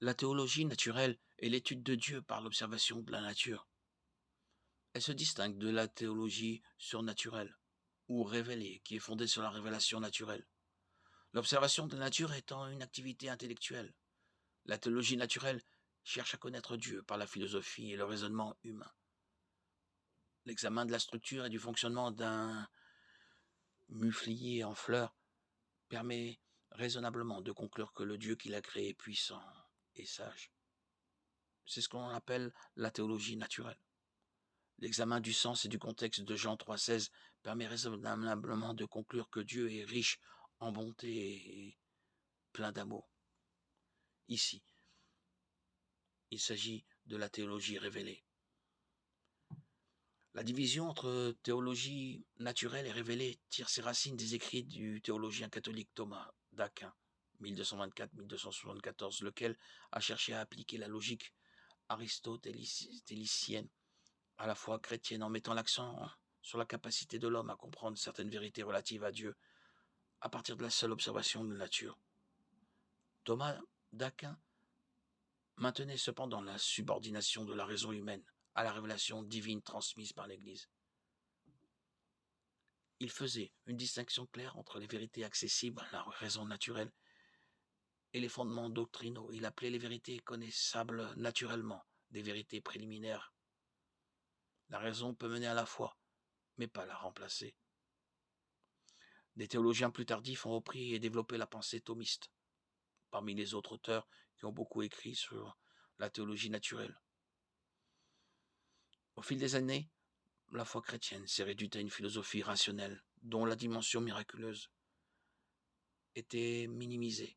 La théologie naturelle est l'étude de Dieu par l'observation de la nature. Elle se distingue de la théologie surnaturelle ou révélée, qui est fondée sur la révélation naturelle. L'observation de la nature étant une activité intellectuelle. La théologie naturelle cherche à connaître Dieu par la philosophie et le raisonnement humain. L'examen de la structure et du fonctionnement d'un muflier en fleurs permet raisonnablement de conclure que le Dieu qui l'a créé est puissant et sage. C'est ce qu'on appelle la théologie naturelle. L'examen du sens et du contexte de Jean 3,16 permet raisonnablement de conclure que Dieu est riche en bonté et plein d'amour. Ici, il s'agit de la théologie révélée. La division entre théologie naturelle et révélée tire ses racines des écrits du théologien catholique Thomas d'Aquin, 1224-1274, lequel a cherché à appliquer la logique aristotélicienne à la fois chrétienne en mettant l'accent sur la capacité de l'homme à comprendre certaines vérités relatives à Dieu à partir de la seule observation de la nature. Thomas d'Aquin maintenait cependant la subordination de la raison humaine à la révélation divine transmise par l'Église. Il faisait une distinction claire entre les vérités accessibles à la raison naturelle et les fondements doctrinaux. Il appelait les vérités connaissables naturellement des vérités préliminaires. La raison peut mener à la foi, mais pas la remplacer. Des théologiens plus tardifs ont repris et développé la pensée thomiste, parmi les autres auteurs qui ont beaucoup écrit sur la théologie naturelle. Au fil des années, la foi chrétienne s'est réduite à une philosophie rationnelle, dont la dimension miraculeuse était minimisée.